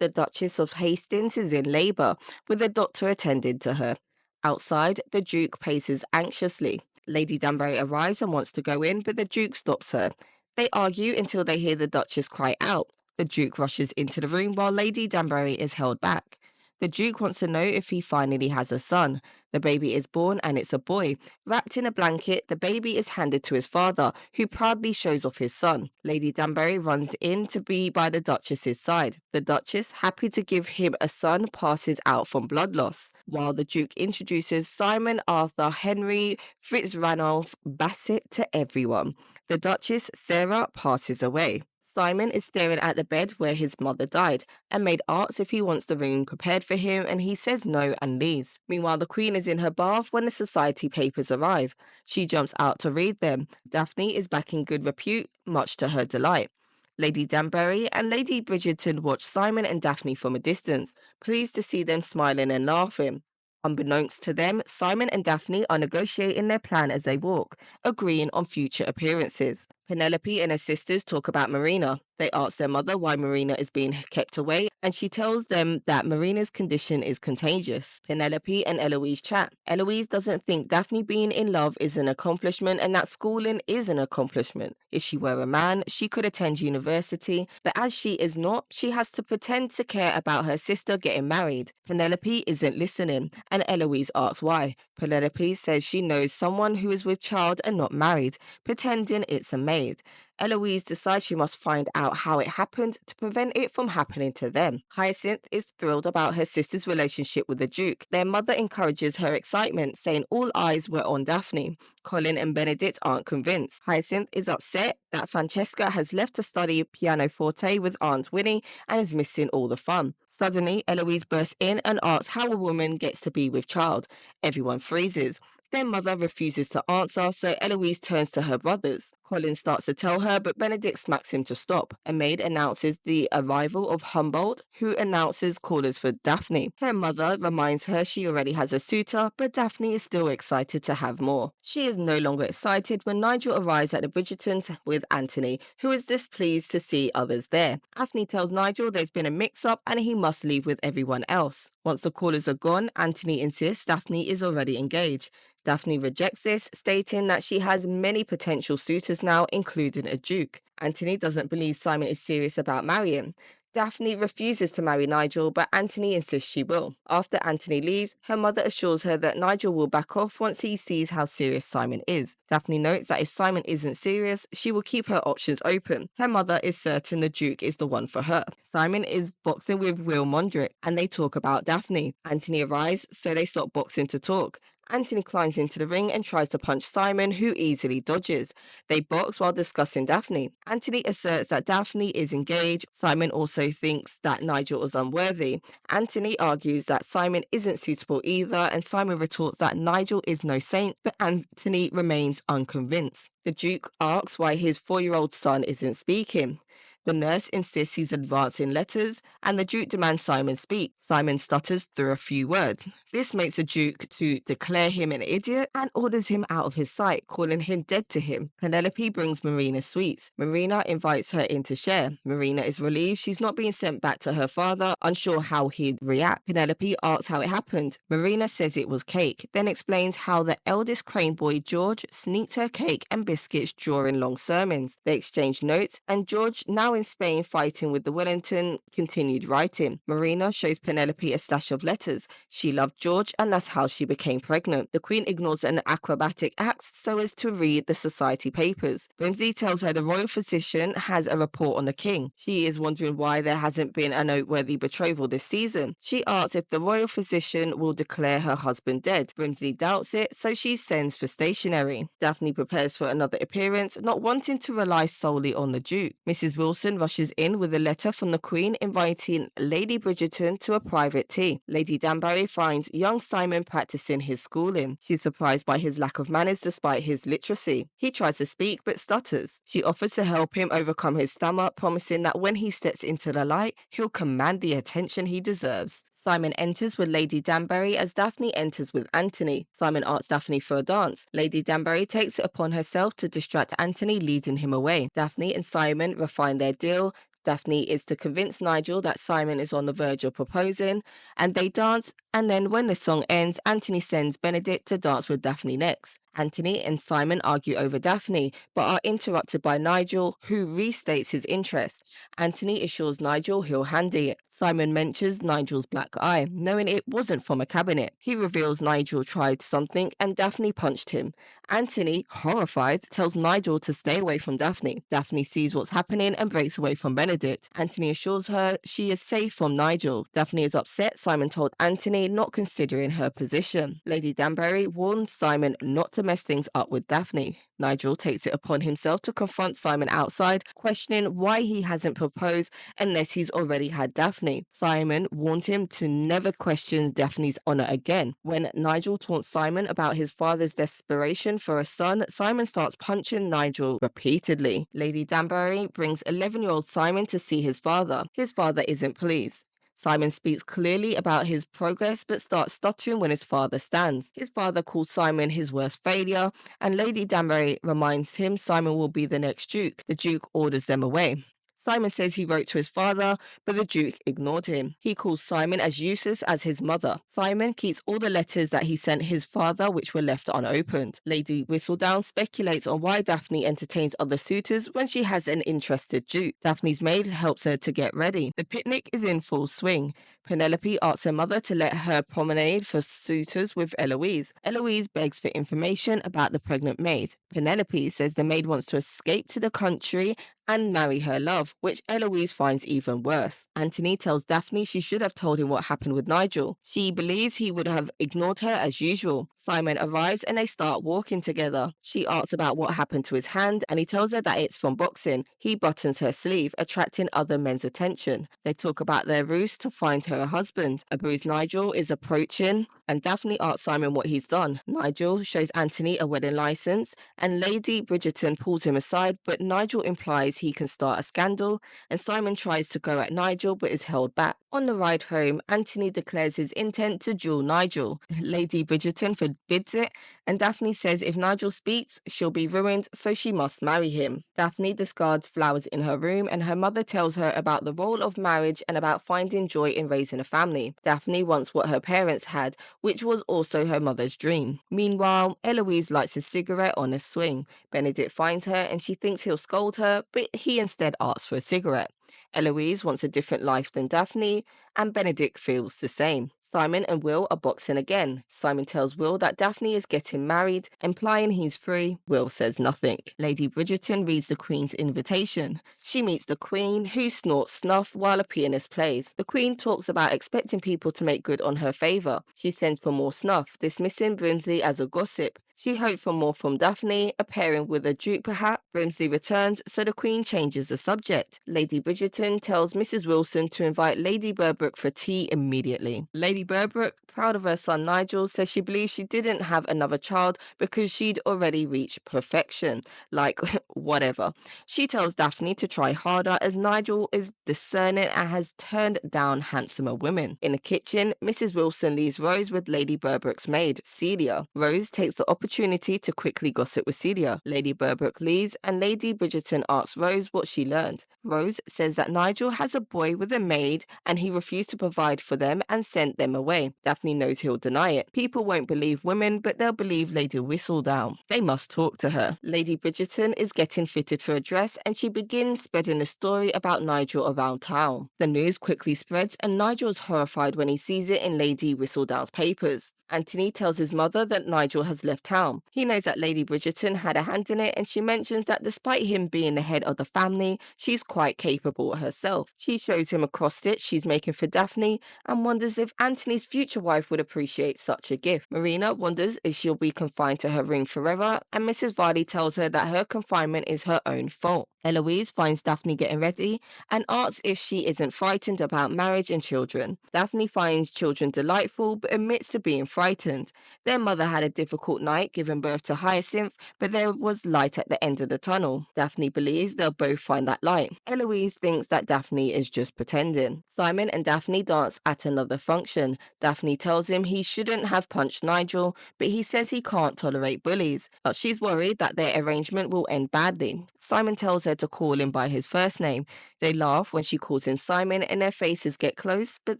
the Duchess of Hastings is in labour, with a doctor attending to her. Outside, the Duke paces anxiously. Lady Danbury arrives and wants to go in, but the Duke stops her. They argue until they hear the Duchess cry out. The Duke rushes into the room while Lady Danbury is held back. The Duke wants to know if he finally has a son. The baby is born and it's a boy. Wrapped in a blanket, the baby is handed to his father, who proudly shows off his son. Lady Danbury runs in to be by the Duchess's side. The Duchess, happy to give him a son, passes out from blood loss, while the Duke introduces Simon Arthur Henry Fitzranulph Bassett to everyone. The Duchess, Sarah, passes away. Simon is staring at the bed where his mother died and Maid asks if he wants the room prepared for him, and he says no and leaves. Meanwhile, the Queen is in her bath when the society papers arrive. She jumps out to read them. Daphne is back in good repute, much to her delight. Lady Danbury and Lady Bridgerton watch Simon and Daphne from a distance, pleased to see them smiling and laughing. Unbeknownst to them, Simon and Daphne are negotiating their plan as they walk, agreeing on future appearances. Penelope and her sisters talk about Marina. They ask their mother why Marina is being kept away, and she tells them that Marina's condition is contagious. Penelope and Eloise chat. Eloise doesn't think Daphne being in love is an accomplishment and that schooling is an accomplishment. If she were a man, she could attend university, but as she is not, she has to pretend to care about her sister getting married. Penelope isn't listening, and Eloise asks why. Penelope says she knows someone who is with child and not married, pretending it's a maid. Eloise decides she must find out how it happened to prevent it from happening to them. Hyacinth is thrilled about her sister's relationship with the Duke. Their mother encourages her excitement, saying all eyes were on Daphne. Colin and Benedict aren't convinced. Hyacinth is upset that Francesca has left to study pianoforte with Aunt Winnie and is missing all the fun. Suddenly, Eloise bursts in and asks how a woman gets to be with child. Everyone freezes. Their mother refuses to answer, so Eloise turns to her brothers. Colin starts to tell her, but Benedict smacks him to stop. A maid announces the arrival of Humboldt, who announces callers for Daphne. Her mother reminds her she already has a suitor, but Daphne is still excited to have more. She is no longer excited when Nigel arrives at the Bridgertons with Anthony, who is displeased to see others there. Daphne tells Nigel there's been a mix-up and he must leave with everyone else. Once the callers are gone, Anthony insists Daphne is already engaged. Daphne rejects this, stating that she has many potential suitors now, including a duke. Anthony doesn't believe Simon is serious about marrying. Daphne refuses to marry Nigel, but Anthony insists she will. After Anthony leaves, her mother assures her that Nigel will back off once he sees how serious Simon is. Daphne notes that if Simon isn't serious, she will keep her options open. Her mother is certain the Duke is the one for her. Simon is boxing with Will Mondrick, and they talk about Daphne. Anthony arrives, so they stop boxing to talk. Anthony climbs into the ring and tries to punch Simon, who easily dodges. They box while discussing Daphne. Anthony asserts that Daphne is engaged. Simon also thinks that Nigel is unworthy. Anthony argues that Simon isn't suitable either, and Simon retorts that Nigel is no saint, but Anthony remains unconvinced. The Duke asks why his 4-year-old son isn't speaking. The nurse insists he's advancing letters, and the Duke demands Simon speak. Simon stutters through a few words. This makes the Duke to declare him an idiot and orders him out of his sight, calling him dead to him. Penelope brings Marina sweets. Marina invites her in to share. Marina is relieved she's not being sent back to her father, unsure how he'd react. Penelope asks how it happened. Marina says it was cake, then explains how the eldest Crane boy, George, sneaked her cake and biscuits during long sermons. They exchange notes, and George, now in Spain fighting with the Wellington, continued writing. Marina shows Penelope a stash of letters. She loved George, and that's how she became pregnant. The Queen ignores an acrobatic act so as to read the society papers. Brimsey tells her the royal physician has a report on the king. She is wondering why there hasn't been a noteworthy betrothal this season. She asks if the royal physician will declare her husband dead. Brimsey doubts it, so she sends for stationery. Daphne prepares for another appearance, not wanting to rely solely on the Duke. Mrs. Wilson rushes in with a letter from the Queen inviting Lady Bridgerton to a private tea. Lady Danbury finds young Simon practicing his schooling. She's surprised by his lack of manners despite his literacy. He tries to speak but stutters. She offers to help him overcome his stammer, promising that when he steps into the light, he'll command the attention he deserves. Simon enters with Lady Danbury as Daphne enters with Anthony. Simon asks Daphne for a dance. Lady Danbury takes it upon herself to distract Anthony, leading him away. Daphne and Simon refine their deal. Daphne is to convince Nigel that Simon is on the verge of proposing, and they dance, and then when the song ends, Anthony sends Benedict to dance with Daphne next. Anthony and Simon argue over Daphne, but are interrupted by Nigel, who restates his interest. Anthony assures Nigel he'll handy it. Simon mentions Nigel's black eye, knowing it wasn't from a cabinet. He reveals Nigel tried something and Daphne punched him. Anthony, horrified, tells Nigel to stay away from Daphne. Daphne sees what's happening and breaks away from Benedict. Anthony assures her she is safe from Nigel. Daphne is upset Simon told Anthony, not considering her position. Lady Danbury warns Simon not to mess things up with Daphne. Nigel takes it upon himself to confront Simon outside, questioning why he hasn't proposed unless he's already had Daphne. Simon warned him to never question Daphne's honour again. When Nigel taunts Simon about his father's desperation for a son, Simon starts punching Nigel repeatedly. Lady Danbury brings 11-year-old Simon to see his father. His father isn't pleased. Simon speaks clearly about his progress but starts stuttering when his father stands. His father calls Simon his worst failure, and Lady Danbury reminds him Simon will be the next Duke. The Duke orders them away. Simon says he wrote to his father, but the Duke ignored him. He calls Simon as useless as his mother. Simon keeps all the letters that he sent his father which were left unopened. Lady Whistledown speculates on why Daphne entertains other suitors when she has an interested Duke. Daphne's maid helps her to get ready. The picnic is in full swing. Penelope asks her mother to let her promenade for suitors with Eloise. Eloise begs for information about the pregnant maid. Penelope says the maid wants to escape to the country and marry her love, which Eloise finds even worse. Anthony tells Daphne she should have told him what happened with Nigel. She believes he would have ignored her as usual. Simon arrives and they start walking together. She asks about what happened to his hand and he tells her that it's from boxing. He buttons her sleeve, attracting other men's attention. They talk about their ruse to find her husband. A bruised Nigel is approaching and Daphne asks Simon what he's done. Nigel shows Anthony a wedding license and Lady Bridgerton pulls him aside, but Nigel implies he can start a scandal, and Simon tries to go at Nigel but is held back. On the ride home, Anthony declares his intent to duel Nigel. Lady Bridgerton forbids it, and Daphne says if Nigel speaks, she'll be ruined, so she must marry him. Daphne discards flowers in her room, and her mother tells her about the role of marriage and about finding joy in raising a family. Daphne wants what her parents had, which was also her mother's dream. Meanwhile, Eloise lights a cigarette on a swing. Benedict finds her and she thinks he'll scold her, but he instead asks for a cigarette. Eloise wants a different life than Daphne, and Benedict feels the same. Simon and Will are boxing again. Simon tells Will that Daphne is getting married, implying he's free. Will says nothing. Lady Bridgerton reads the Queen's invitation. She meets the Queen, who snorts snuff while a pianist plays. The Queen talks about expecting people to make good on her favour. She sends for more snuff, dismissing Brimsley as a gossip. She hoped for more from Daphne, a pairing with a Duke perhaps. Brimsley returns, so the Queen changes the subject. Lady Bridgerton tells Mrs. Wilson to invite Lady Berbrook for tea immediately. Lady Berbrook, proud of her son Nigel, says she believes she didn't have another child because she'd already reached perfection. Like, whatever. She tells Daphne to try harder as Nigel is discerning and has turned down handsomer women. In the kitchen, Mrs. Wilson leaves Rose with Lady Berbrook's maid, Celia. Rose takes the opportunity to quickly gossip with Celia. Lady Berbrook leaves and Lady Bridgerton asks Rose what she learned. Rose says that Nigel has a boy with a maid and he refused to provide for them and sent them away. Daphne knows he'll deny it. People won't believe women, but they'll believe Lady Whistledown. They must talk to her. Lady Bridgerton is getting fitted for a dress and she begins spreading a story about Nigel around town. The news quickly spreads and Nigel is horrified when he sees it in Lady Whistledown's papers. Anthony tells his mother that Nigel has left town. He knows that Lady Bridgerton had a hand in it and she mentions that despite him being the head of the family, she's quite capable herself. She shows him a cross-stitch she's making for Daphne and wonders if Anthony's future wife would appreciate such a gift. Marina wonders if she'll be confined to her room forever, and Mrs. Varley tells her that her confinement is her own fault. Eloise finds Daphne getting ready and asks if she isn't frightened about marriage and children. Daphne finds children delightful but admits to being frightened. Their mother had a difficult night night, giving birth to Hyacinth, but there was light at the end of the tunnel. Daphne believes they'll both find that light. Eloise thinks that Daphne is just pretending. Simon and Daphne dance at another function. Daphne tells him he shouldn't have punched Nigel, but he says he can't tolerate bullies. But she's worried that their arrangement will end badly. Simon tells her to call him by his first name. They laugh when she calls him Simon and their faces get close, but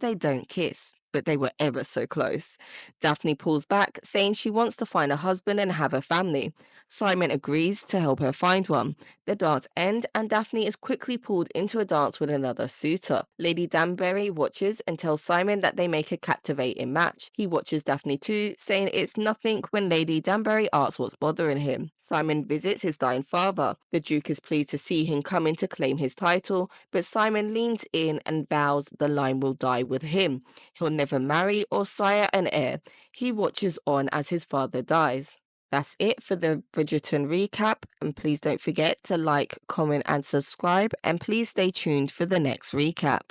they don't kiss. But they were ever so close. Daphne pulls back, saying she wants to find a husband and have a family. Simon agrees to help her find one. The dance ends and Daphne is quickly pulled into a dance with another suitor. Lady Danbury watches and tells Simon that they make a captivating match. He watches Daphne too, saying it's nothing when Lady Danbury asks what's bothering him. Simon visits his dying father. The Duke is pleased to see him come in to claim his title, but Simon leans in and vows the line will die with him. He'll never marry or sire an heir. He watches on as his father dies. That's it for the Bridgerton recap, and please don't forget to like, comment and subscribe, and please stay tuned for the next recap.